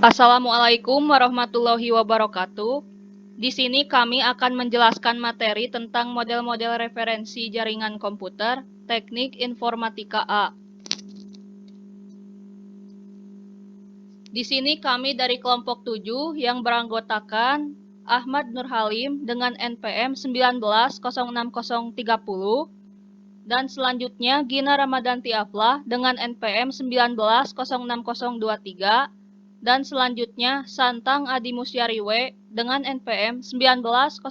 Assalamualaikum warahmatullahi wabarakatuh. Di sini kami akan menjelaskan materi tentang model-model referensi jaringan komputer, teknik informatika A. Di sini kami dari kelompok 7 yang beranggotakan Ahmad Nur Halim dengan NPM 190630 dan selanjutnya Gina Ramadanti Aflah dengan NPM 190623 dan selanjutnya Santang Adi Musyariwe dengan NPM 190612.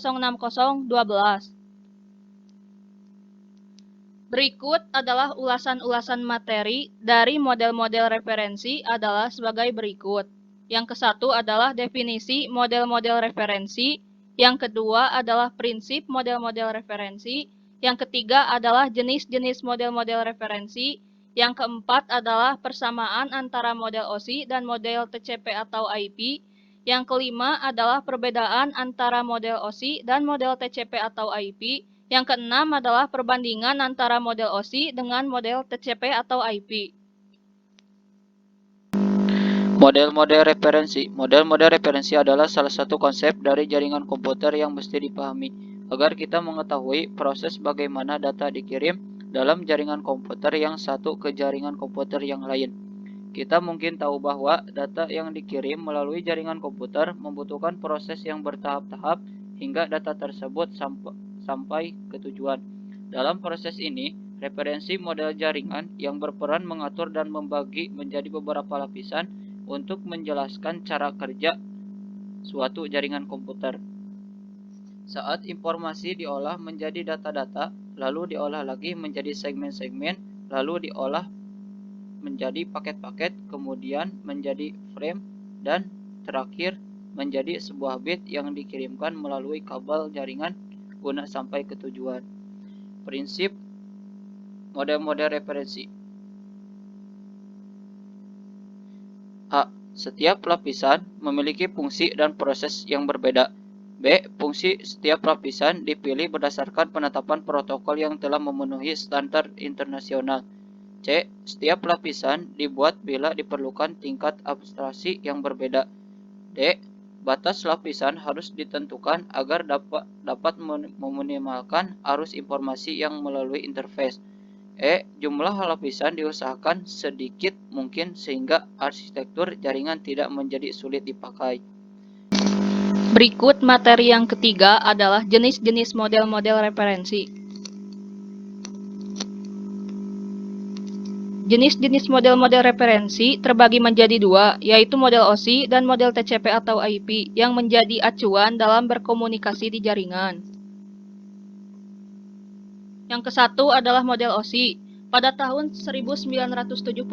Berikut adalah ulasan-ulasan materi dari model-model referensi adalah sebagai berikut. Yang ke-1 adalah definisi model-model referensi, yang kedua adalah prinsip model-model referensi, yang ketiga adalah jenis-jenis model-model referensi, yang keempat adalah persamaan antara model OSI dan model TCP atau IP, yang kelima adalah perbedaan antara model OSI dan model TCP atau IP, yang keenam adalah perbandingan antara model OSI dengan model TCP atau IP. Model-model referensi. Model-model referensi adalah salah satu konsep dari jaringan komputer yang mesti dipahami agar kita mengetahui proses bagaimana data dikirim dalam jaringan komputer yang satu ke jaringan komputer yang lain. Kita mungkin tahu bahwa data yang dikirim melalui jaringan komputer membutuhkan proses yang bertahap-tahap hingga data tersebut sampai ke tujuan. Dalam proses ini, referensi model jaringan yang berperan mengatur dan membagi menjadi beberapa lapisan untuk menjelaskan cara kerja suatu jaringan komputer. Saat informasi diolah menjadi data-data, lalu diolah lagi menjadi segmen-segmen, lalu diolah menjadi paket-paket, kemudian menjadi frame, dan terakhir menjadi sebuah bit yang dikirimkan melalui kabel jaringan guna sampai ke tujuan. Prinsip model-model referensi. A. Setiap lapisan memiliki fungsi dan proses yang berbeda. B. Fungsi setiap lapisan dipilih berdasarkan penetapan protokol yang telah memenuhi standar internasional. C. Setiap lapisan dibuat bila diperlukan tingkat abstraksi yang berbeda. D. Batas lapisan harus ditentukan agar dapat meminimalkan arus informasi yang melalui interface. E. Jumlah lapisan diusahakan sedikit mungkin sehingga arsitektur jaringan tidak menjadi sulit dipakai. Berikut materi yang ketiga adalah jenis-jenis model-model referensi. Jenis-jenis model-model referensi terbagi menjadi dua, yaitu model OSI dan model TCP atau IP, yang menjadi acuan dalam berkomunikasi di jaringan. Yang ke-1 adalah model OSI. Pada tahun 1977,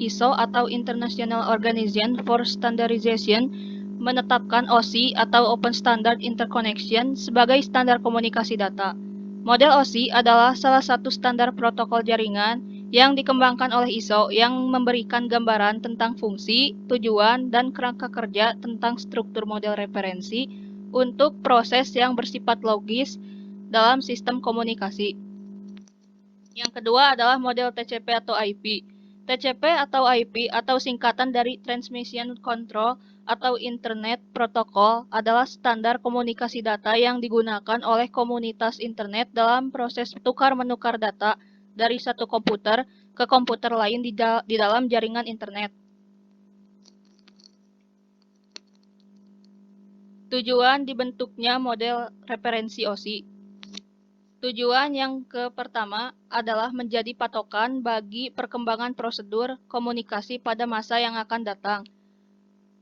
ISO atau International Organization for Standardization menetapkan OSI atau Open Standard Interconnection sebagai standar komunikasi data. Model OSI adalah salah satu standar protokol jaringan yang dikembangkan oleh ISO yang memberikan gambaran tentang fungsi, tujuan, dan kerangka kerja tentang struktur model referensi untuk proses yang bersifat logis dalam sistem komunikasi. Yang kedua adalah model TCP atau IP. TCP atau IP atau singkatan dari Transmission Control atau Internet Protocol adalah standar komunikasi data yang digunakan oleh komunitas internet dalam proses tukar-menukar data dari satu komputer ke komputer lain di dalam jaringan internet. Tujuan dibentuknya model referensi OSI. Tujuan yang pertama adalah menjadi patokan bagi perkembangan prosedur komunikasi pada masa yang akan datang.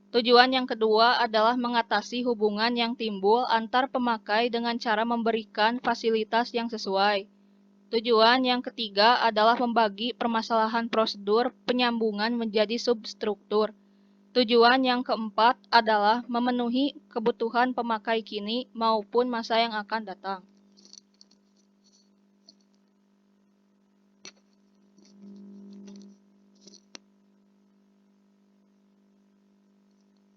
Tujuan yang kedua adalah mengatasi hubungan yang timbul antar pemakai dengan cara memberikan fasilitas yang sesuai. Tujuan yang ketiga adalah membagi permasalahan prosedur penyambungan menjadi substruktur. Tujuan yang keempat adalah memenuhi kebutuhan pemakai kini maupun masa yang akan datang.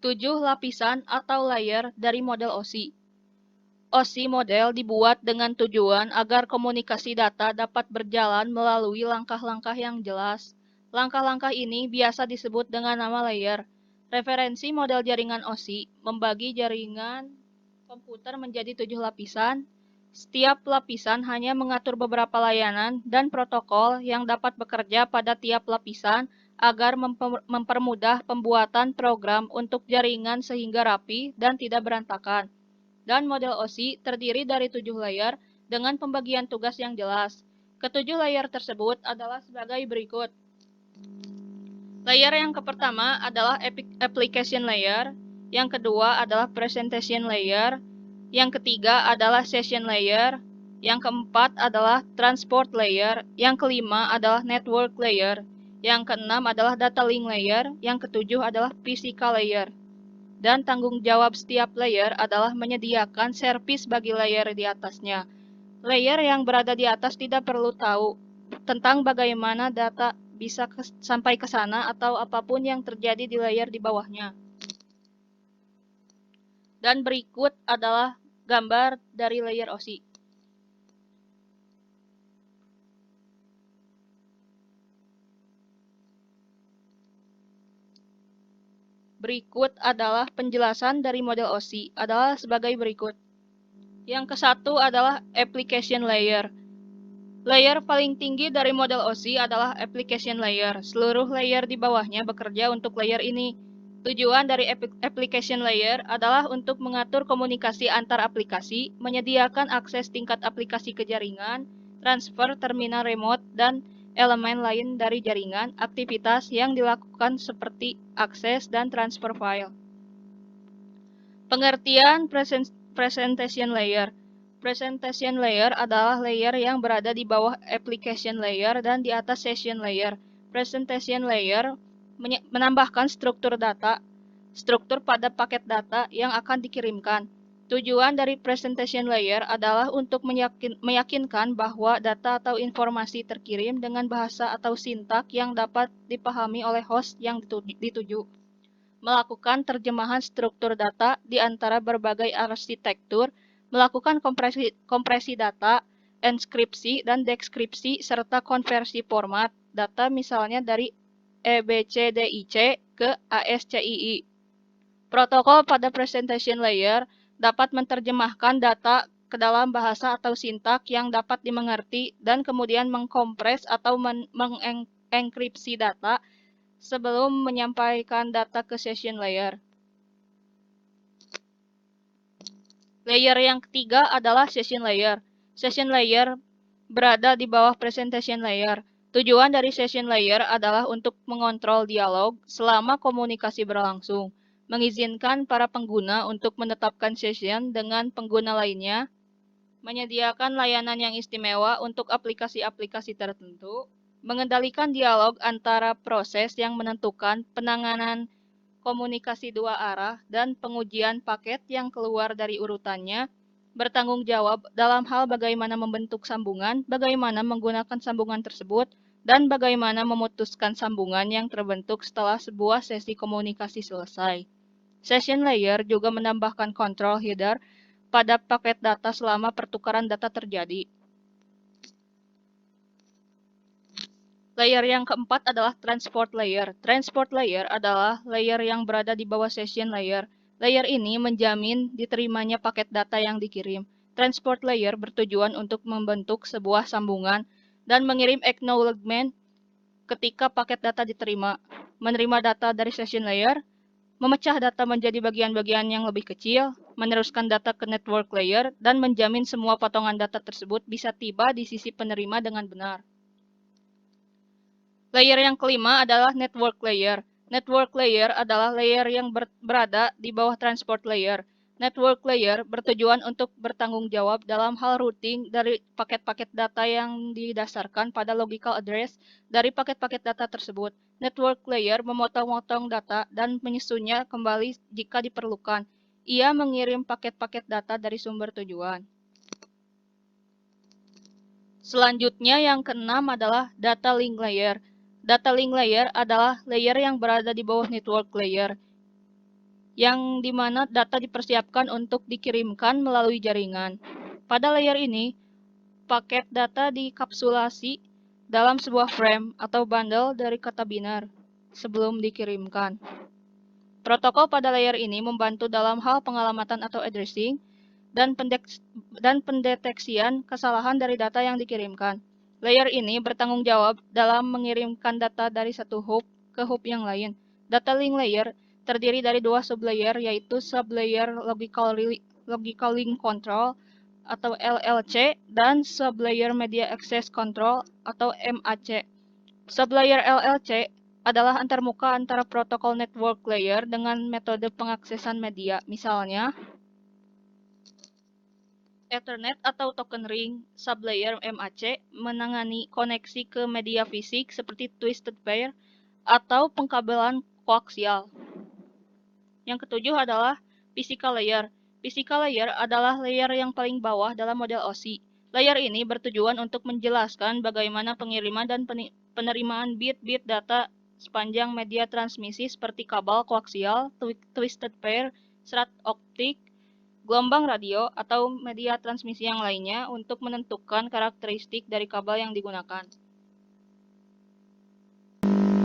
Tujuh lapisan atau layer dari model OSI. OSI model dibuat dengan tujuan agar komunikasi data dapat berjalan melalui langkah-langkah yang jelas. Langkah-langkah ini biasa disebut dengan nama layer. Referensi model jaringan OSI membagi jaringan komputer menjadi 7 lapisan. Setiap lapisan hanya mengatur beberapa layanan dan protokol yang dapat bekerja pada tiap lapisan agar mempermudah pembuatan program untuk jaringan sehingga rapi dan tidak berantakan. Dan model OSI terdiri dari 7 layer dengan pembagian tugas yang jelas. Ketujuh layer tersebut adalah sebagai berikut. Layer yang pertama adalah application layer, yang kedua adalah presentation layer, yang ketiga adalah session layer, yang keempat adalah transport layer, yang kelima adalah network layer, yang keenam adalah data link layer, yang ketujuh adalah physical layer. Dan tanggung jawab setiap layer adalah menyediakan servis bagi layer di atasnya. Layer yang berada di atas tidak perlu tahu tentang bagaimana data bisa sampai ke sana atau apapun yang terjadi di layer di bawahnya. Dan berikut adalah gambar dari layer OSI. Berikut adalah penjelasan dari model OSI adalah sebagai berikut. Yang ke-1 adalah application layer. Layer paling tinggi dari model OSI adalah application layer. Seluruh layer di bawahnya bekerja untuk layer ini. Tujuan dari application layer adalah untuk mengatur komunikasi antar aplikasi, menyediakan akses tingkat aplikasi ke jaringan, transfer terminal remote, dan elemen lain dari jaringan, aktivitas yang dilakukan seperti akses dan transfer file. Pengertian presentation layer. Presentation layer adalah layer yang berada di bawah application layer dan di atas session layer. Presentation layer menambahkan struktur pada paket data yang akan dikirimkan. Tujuan dari presentation layer adalah untuk meyakinkan bahwa data atau informasi terkirim dengan bahasa atau sintak yang dapat dipahami oleh host yang dituju. Melakukan terjemahan struktur data di antara berbagai arsitektur, melakukan kompresi data, enskripsi dan dekskripsi, serta konversi format data misalnya dari EBCDIC ke ASCII. Protokol pada presentation layer dapat menerjemahkan data ke dalam bahasa atau sintak yang dapat dimengerti dan kemudian mengkompres atau mengenkripsi data sebelum menyampaikan data ke session layer. Layer yang ketiga adalah session layer. Session layer berada di bawah presentation layer. Tujuan dari session layer adalah untuk mengontrol dialog selama komunikasi berlangsung, mengizinkan para pengguna untuk menetapkan session dengan pengguna lainnya, menyediakan layanan yang istimewa untuk aplikasi-aplikasi tertentu, mengendalikan dialog antara proses yang menentukan penanganan komunikasi dua arah, dan pengujian paket yang keluar dari urutannya, bertanggung jawab dalam hal bagaimana membentuk sambungan, bagaimana menggunakan sambungan tersebut, dan bagaimana memutuskan sambungan yang terbentuk setelah sebuah sesi komunikasi selesai. Session layer juga menambahkan control header pada paket data selama pertukaran data terjadi. Layer yang keempat adalah transport layer. Transport layer adalah layer yang berada di bawah session layer. Layer ini menjamin diterimanya paket data yang dikirim. Transport layer bertujuan untuk membentuk sebuah sambungan dan mengirim acknowledgement ketika paket data diterima. Menerima data dari session layer, memecah data menjadi bagian-bagian yang lebih kecil, meneruskan data ke network layer, dan menjamin semua potongan data tersebut bisa tiba di sisi penerima dengan benar. Layer yang kelima adalah network layer. Network layer adalah layer yang berada di bawah transport layer. Network layer bertujuan untuk bertanggung jawab dalam hal routing dari paket-paket data yang didasarkan pada logical address dari paket-paket data tersebut. Network layer memotong-motong data dan menyusunnya kembali jika diperlukan. Ia mengirim paket-paket data dari sumber tujuan. Selanjutnya yang keenam adalah data link layer. Data link layer adalah layer yang berada di bawah network layer, yang dimana data dipersiapkan untuk dikirimkan melalui jaringan. Pada layer ini, paket data dikapsulasi dalam sebuah frame atau bundle dari kata binar sebelum dikirimkan. Protokol pada layer ini membantu dalam hal pengalamatan atau addressing dan pendeteksian kesalahan dari data yang dikirimkan. Layer ini bertanggung jawab dalam mengirimkan data dari satu hop ke hop yang lain. Data link layer terdiri dari dua sublayer, yaitu sublayer logical link control atau LLC dan sublayer media access control atau MAC. Sublayer LLC adalah antarmuka antara protokol network layer dengan metode pengaksesan media, misalnya Ethernet atau token ring. Sublayer MAC menangani koneksi ke media fisik seperti twisted pair atau pengkabelan koaksial. Yang ketujuh adalah physical layer. Physical layer adalah layer yang paling bawah dalam model OSI. Layer ini bertujuan untuk menjelaskan bagaimana pengiriman dan penerimaan bit-bit data sepanjang media transmisi seperti kabel koaksial, twisted pair, serat optik, gelombang radio, atau media transmisi yang lainnya untuk menentukan karakteristik dari kabel yang digunakan.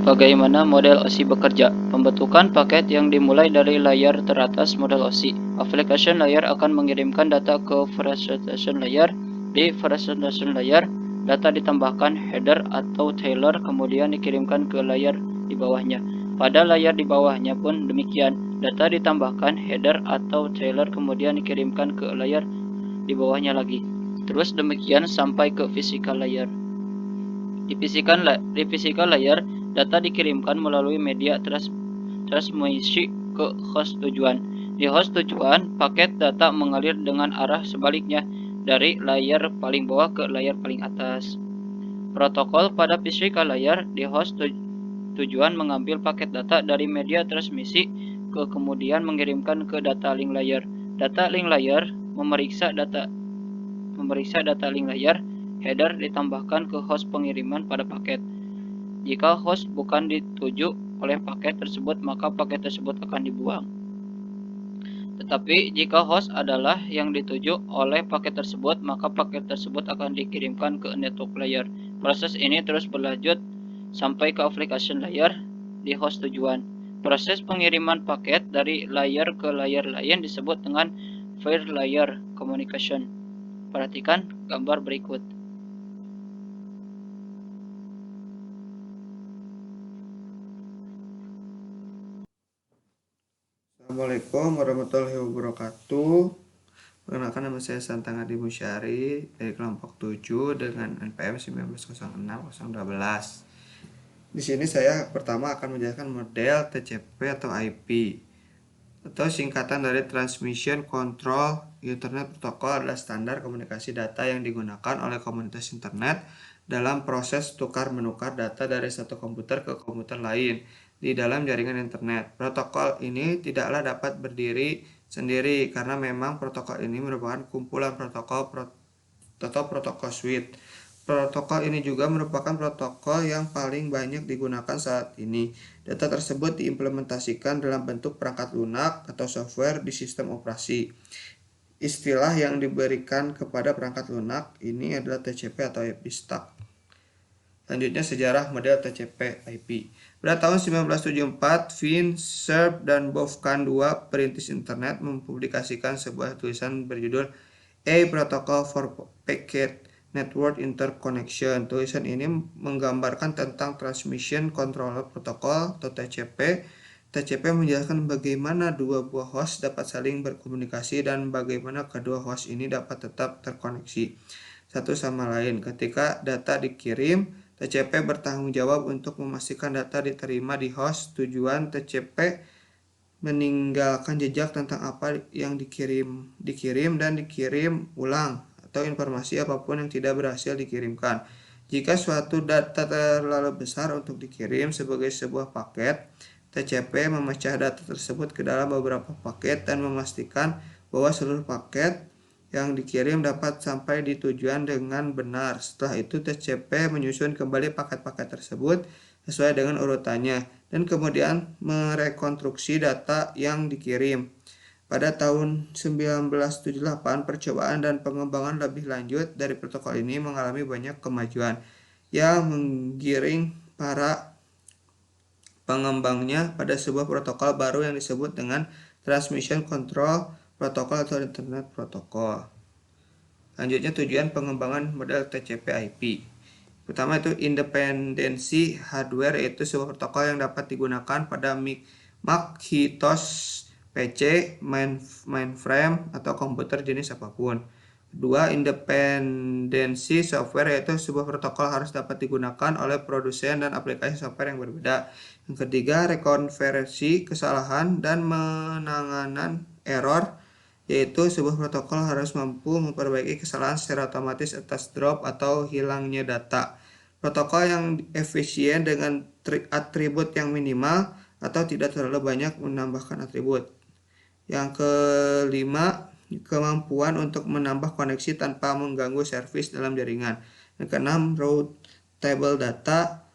Bagaimana model OSI bekerja? Pembentukan paket yang dimulai dari layer teratas model OSI. Application layer akan mengirimkan data ke presentation layer. Di presentation layer, data ditambahkan header atau trailer kemudian dikirimkan ke layer di bawahnya. Pada layer di bawahnya pun demikian, data ditambahkan header atau trailer kemudian dikirimkan ke layer di bawahnya lagi. Terus demikian sampai ke physical layer. Di physical layer, data dikirimkan melalui media transmisi ke host tujuan. Di host tujuan, paket data mengalir dengan arah sebaliknya dari layer paling bawah ke layer paling atas. Protokol pada physical layer di host tujuan mengambil paket data dari media transmisi ke kemudian mengirimkan ke data link layer. Data link layer memeriksa data link layer. Header ditambahkan ke host pengiriman pada paket. Jika host bukan dituju oleh paket tersebut, maka paket tersebut akan dibuang. Tetapi jika host adalah yang dituju oleh paket tersebut, maka paket tersebut akan dikirimkan ke network layer. Proses ini terus berlanjut sampai ke application layer di host tujuan. Proses pengiriman paket dari layer ke layer lain disebut dengan peer layer communication. Perhatikan gambar berikut. Assalamualaikum warahmatullahi wabarakatuh. Perkenalkan, nama saya Santang Adi Musyari dari kelompok 7 dengan NPM 1906-012. Di sini saya pertama akan menjelaskan model TCP atau IP atau singkatan dari Transmission Control Internet Protocol, adalah standar komunikasi data yang digunakan oleh komunitas internet dalam proses tukar-menukar data dari satu komputer ke komputer lain di dalam jaringan internet. Protokol ini tidaklah dapat berdiri sendiri karena memang protokol ini merupakan kumpulan protokol atau protokol suite. Protokol ini juga merupakan protokol yang paling banyak digunakan saat ini. Data tersebut diimplementasikan dalam bentuk perangkat lunak atau software di sistem operasi. Istilah yang diberikan kepada perangkat lunak ini adalah TCP atau IP stack. Selanjutnya sejarah model TCP/IP. Pada tahun 1974, Finn, Cerf, dan Wolfgang II, perintis internet, mempublikasikan sebuah tulisan berjudul A Protocol for Packet Network Interconnection. Tulisan ini menggambarkan tentang Transmission Control Protocol atau TCP. TCP menjelaskan bagaimana dua buah host dapat saling berkomunikasi dan bagaimana kedua host ini dapat tetap terkoneksi satu sama lain. Ketika data dikirim, TCP bertanggung jawab untuk memastikan data diterima di host tujuan. TCP meninggalkan jejak tentang apa yang dikirim dan dikirim ulang atau informasi apapun yang tidak berhasil dikirimkan. Jika suatu data terlalu besar untuk dikirim sebagai sebuah paket, TCP memecah data tersebut ke dalam beberapa paket dan memastikan bahwa seluruh paket yang dikirim dapat sampai di tujuan dengan benar. Setelah itu TCP menyusun kembali paket-paket tersebut sesuai dengan urutannya dan kemudian merekonstruksi data yang dikirim. Pada tahun 1978, percobaan dan pengembangan lebih lanjut dari protokol ini mengalami banyak kemajuan yang menggiring para pengembangnya pada sebuah protokol baru yang disebut dengan Transmission Control Protocol atau Internet Protocol. Selanjutnya tujuan pengembangan model TCP/IP. Pertama itu independensi hardware, yaitu sebuah protokol yang dapat digunakan pada Macintosh PC, mainframe, atau komputer jenis apapun. Kedua, independensi software, yaitu sebuah protokol harus dapat digunakan oleh produsen dan aplikasi software yang berbeda. Yang ketiga, rekonversi kesalahan dan penanganan error, yaitu sebuah protokol harus mampu memperbaiki kesalahan secara otomatis atas drop atau hilangnya data. Protokol yang efisien dengan atribut yang minimal atau tidak terlalu banyak menambahkan atribut. Yang kelima, kemampuan untuk menambah koneksi tanpa mengganggu servis dalam jaringan. Yang keenam, routable data.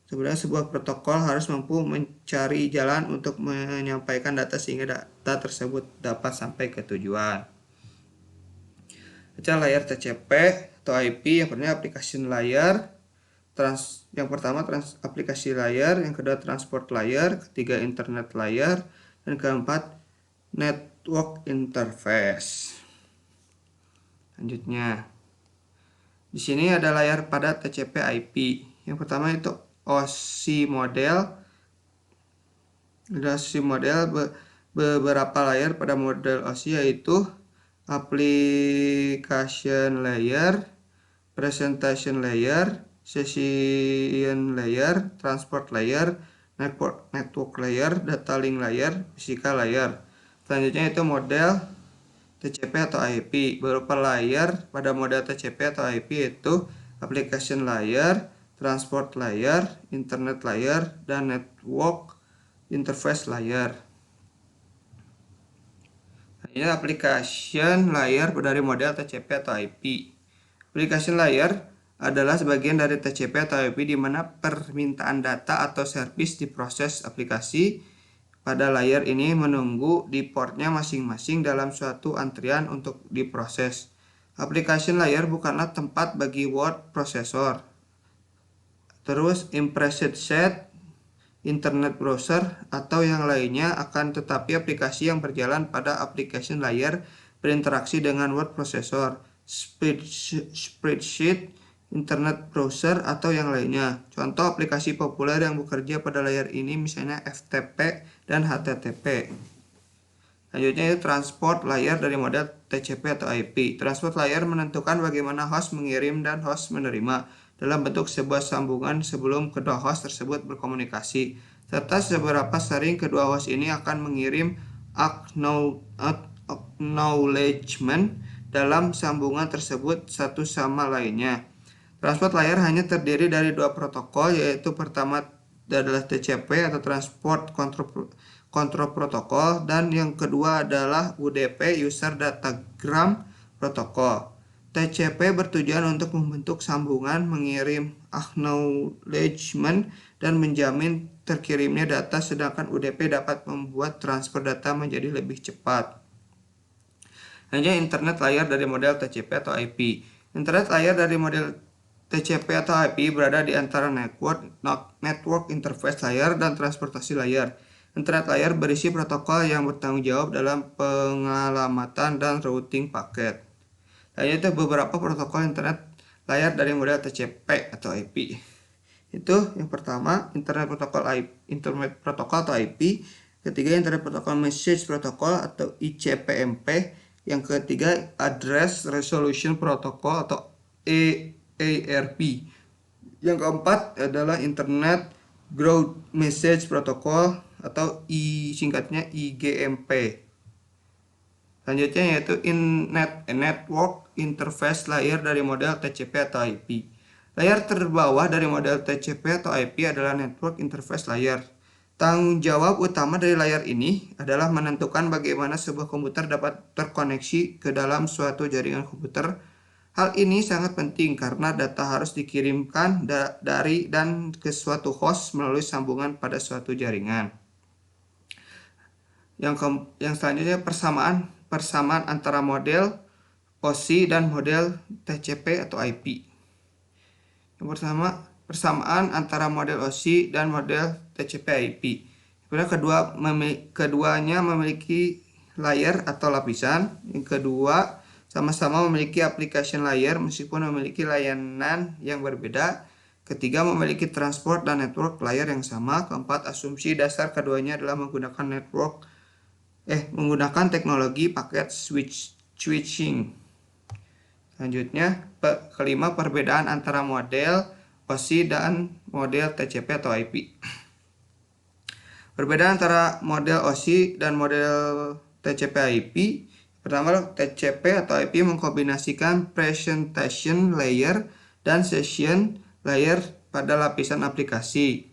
Sebenarnya sebuah protokol harus mampu mencari jalan untuk menyampaikan data sehingga data tersebut dapat sampai ke tujuan. Baca layar TCP atau IP. Yang pertama application layer. Yang pertama aplikasi layer, yang kedua transport layer, ketiga internet layer, dan keempat network interface. Selanjutnya, di sini ada layar pada TCP/IP. Yang pertama itu OSI model. Ada OSI model beberapa layar pada model OSI, yaitu application layer, presentation layer, session layer, transport layer, network layer, data link layer, physical layer. Selanjutnya itu model TCP atau IP. Beberapa layer pada model TCP atau IP yaitu application layer, transport layer, internet layer, dan network interface layer. Ini application layer dari model TCP atau IP. Application layer adalah sebagian dari TCP atau IP di mana permintaan data atau servis diproses aplikasi pada layer ini menunggu di portnya masing-masing dalam suatu antrian untuk diproses. Application layer bukanlah tempat bagi word processor. Terus impressed set, internet browser, atau yang lainnya, akan tetapi aplikasi yang berjalan pada application layer berinteraksi dengan word processor, spreadsheet, internet browser, atau yang lainnya. Contoh aplikasi populer yang bekerja pada layar ini misalnya FTP dan HTTP. Selanjutnya itu transport layer dari model TCP atau IP. Transport layer menentukan bagaimana host mengirim dan host menerima dalam bentuk sebuah sambungan sebelum kedua host tersebut berkomunikasi, serta seberapa sering kedua host ini akan mengirim acknowledgement dalam sambungan tersebut satu sama lainnya. Transport layer hanya terdiri dari dua protokol, yaitu pertama adalah TCP atau Transport Control Protocol, dan yang kedua adalah UDP, User Datagram Protocol. TCP bertujuan untuk membentuk sambungan, mengirim acknowledgement, dan menjamin terkirimnya data, sedangkan UDP dapat membuat transfer data menjadi lebih cepat. Hanya internet layer dari model TCP atau IP. Internet layer dari model TCP atau IP berada di antara network interface layer dan transportasi layer. Internet layer berisi protokol yang bertanggung jawab dalam pengalamatan dan routing paket. Itu beberapa protokol internet layer dari model TCP atau IP. Itu yang pertama internet protokol atau IP. Ketiga internet protocol message protocol atau ICPMP. Yang ketiga address resolution protocol atau ARP. Yang keempat adalah internet growth message protocol atau singkatnya IGMP. Selanjutnya yaitu network interface layer dari model TCP atau IP. Layer terbawah dari model TCP atau IP adalah network interface layer. Tanggung jawab utama dari layar ini adalah menentukan bagaimana sebuah komputer dapat terkoneksi ke dalam suatu jaringan komputer. Hal ini sangat penting karena data harus dikirimkan dari dan ke suatu host melalui sambungan pada suatu jaringan. Yang selanjutnya persamaan antara model OSI dan model TCP atau IP. Yang pertama, persamaan antara model OSI dan model TCP/IP. Keduanya memiliki layer atau lapisan. Yang kedua, sama-sama memiliki application layer meskipun memiliki layanan yang berbeda. Ketiga, memiliki transport dan network layer yang sama. Keempat, asumsi dasar keduanya adalah menggunakan teknologi paket switching. Selanjutnya, kelima, perbedaan antara model OSI dan model TCP atau IP. Perbedaan antara model OSI dan model TCP/IP. Pertama, TCP atau IP mengkombinasikan presentation layer dan session layer pada lapisan aplikasi.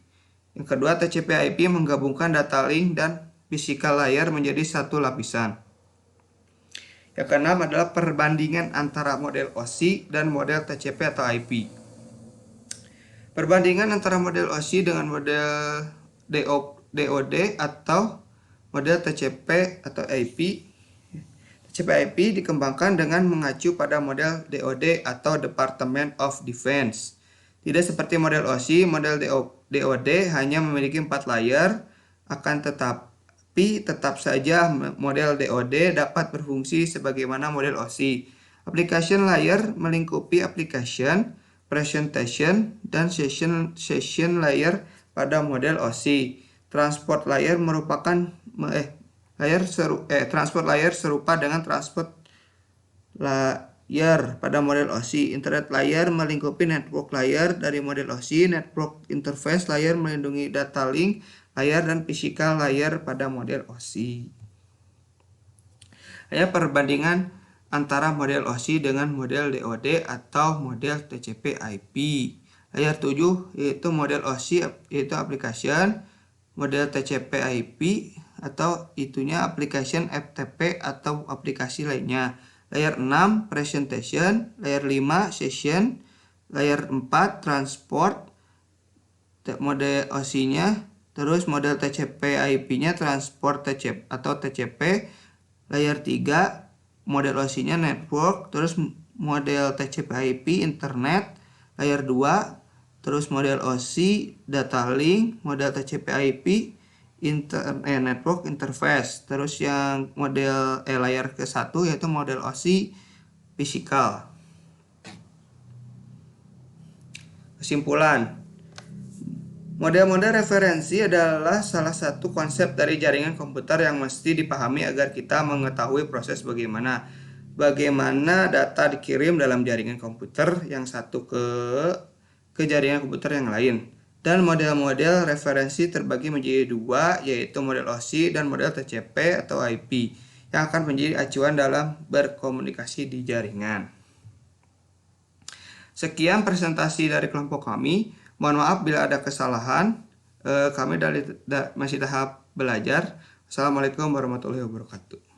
Yang kedua, TCP/IP menggabungkan data link dan physical layer menjadi satu lapisan. Yang keenam adalah perbandingan antara model OSI dan model TCP atau IP. Perbandingan antara model OSI dengan model DOD atau model TCP atau IP. TCP/IP dikembangkan dengan mengacu pada model DOD atau Department of Defense. Tidak seperti model OSI, model DOD hanya memiliki 4 layer, akan tetapi tetap saja model DOD dapat berfungsi sebagaimana model OSI. Application layer melingkupi application, presentation, dan session layer pada model OSI. Transport layer merupakan transport layer serupa dengan transport layer pada model OSI. Internet layer melingkupi network layer dari model OSI. Network interface layer melindungi data link layer dan physical layer pada model OSI. Hanya perbandingan antara model OSI dengan model DOD atau model TCP/IP. Layer 7 yaitu model OSI yaitu application, model TCP/IP atau itunya application FTP atau aplikasi lainnya. Layer 6 presentation, layer 5 session, layer 4 transport model OSI-nya, terus model TCP/IP-nya transport TCP atau TCP. Layer 3 model OSI-nya network, terus model TCP/IP internet. Layer 2 terus model OSI data link, model TCP/IP network interface. Terus yang model layer ke-1 yaitu model OSI physical. Kesimpulan, model-model referensi adalah salah satu konsep dari jaringan komputer yang mesti dipahami agar kita mengetahui proses bagaimana data dikirim dalam jaringan komputer yang satu ke jaringan komputer yang lain. Dan model-model referensi terbagi menjadi dua, yaitu model OSI dan model TCP atau IP, yang akan menjadi acuan dalam berkomunikasi di jaringan. Sekian presentasi dari kelompok kami. Mohon maaf bila ada kesalahan. Kami masih tahap belajar. Assalamualaikum warahmatullahi wabarakatuh.